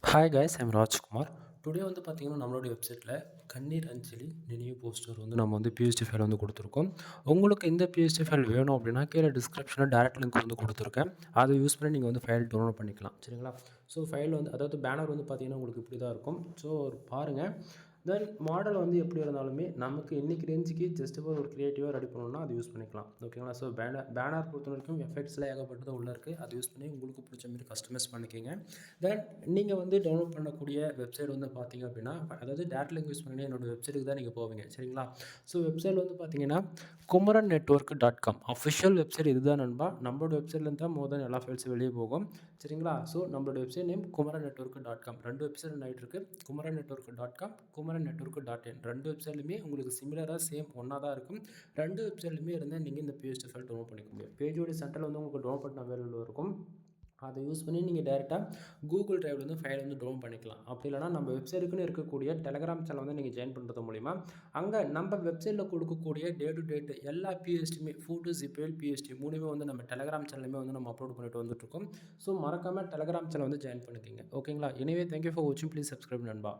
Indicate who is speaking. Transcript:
Speaker 1: Hi guys, I'm Rajkumar. Today வந்து பார்த்தீங்கன்னா, நம்மளுடைய வெப்சைட்டில் கண்ணீர் அஞ்சலி நினைவு போஸ்டர் வந்து நம்ம வந்து பிஎஸ்டி ஃபைல் வந்து கொடுத்துருக்கோம். உங்களுக்கு இந்த பிஎஸ்டி ஃபைல் வேணும் அப்படின்னா கீழே டிஸ்கிரிப்ஷனில் டேரக்ட் லிங்க் வந்து கொடுத்துருக்கேன். அதை யூஸ் பண்ணி நீங்கள் வந்து ஃபைல் டவுன்லோட் பண்ணிக்கலாம். சரிங்களா? ஸோ ஃபைல் வந்து அதாவது பேனர் வந்து பார்த்தீங்கன்னா உங்களுக்கு இப்படி தான் இருக்கும். ஸோ பாருங்கள். தென் மாடல் வந்து எப்படி இருந்தாலுமே நமக்கு இன்றைக்கி ரேஞ்சுக்கு ஜஸ்ட் ஒரு க்ரியேட்டிவாக ரெடி பண்ணணும்னா அது யூஸ் பண்ணிக்கலாம். ஓகேங்களா? ஸோ பேனர் பொறுத்த வரைக்கும் எஃபெக்ட்ஸில் ஏகப்பட்டது உள்ளே இருக்குது. அது யூஸ் பண்ணி உங்களுக்கு பிடிச்ச மாதிரி கஸ்டமைஸ் பண்ணிக்கிங்க. தென் நீங்கள் வந்து டவுன்லோட் பண்ணக்கூடிய வெப்சைட் வந்து பார்த்தீங்க அப்படின்னா, அதாவது டேரக்ட் லிங்க் யூஸ் பண்ணி என்னோடய வெப்சைட்டுக்கு தான் நீங்கள் போவீங்க. சரிங்களா? ஸோ வெப்சைட் வந்து பார்த்தீங்கன்னா kumaranetwork.com அஃபிஷியல் வெப்சைட் இதுதான் நண்பா. நம்மளோட வெப்சைட்லேருந்து தான் மோர் தென் எல்லா ஃபைல்ஸும் வெளியே போகும். சரிங்களா? ஸோ நம்மளோட வெப்சைட் நேம் kumaranetwork.com. 2 வெப்சைட் ஆகிட்டு இருக்குது. kumaranetwork.com, kumaranetwork.in. 2 வெப்சைட்லையுமே உங்களுக்கு சிமிலராக சேம் ஒன்றா தான் இருக்கும். 2 வெப்சைட்லையுமே இருந்தால் நீங்கள் இந்த பிஎஸ்டி ஃபைல் டவுன்லோட் பண்ணிக்க முடியும். பேஜோட சென்டரில் வந்து உங்களுக்கு டவுன்லோட் பண்ண அவைலபிள் இருக்கும். அதை யூஸ் பண்ணி நீங்கள் டேரெக்டாக கூகுள் ட்ரைவில் வந்து ஃபைல் வந்து டவுன் பண்ணிக்கலாம். அப்படி இல்லைனா நம்ம வெப்சைட்டுக்குன்னு இருக்கக்கூடிய டெலகிராம் சேனல் வந்து நீங்கள் ஜாயின் பண்ணுறது மூலிமா அங்கே நம்ம வெப்சைட்டில் கொடுக்கக்கூடிய டே டு டேட் எல்லா பிஎஸ்டியுமே ஃபோட்டோ ஜிபேல் பிஎஸ்டி மூணுமே வந்து நம்ம டெலகிராம் சேனலுமே வந்து நம்ம அப்லோட் பண்ணிட்டு வந்துட்டுருக்கோம். ஸோ மறக்காமல் டெலகிராம் சேனல் வந்து ஜாயின் பண்ணிக்கோங்க. ஓகேங்களா? எனவே தேங்க்யூ ஃபார் வாட்சிங். ப்ளீஸ் சப்ஸ்கிரைப் நண்பா.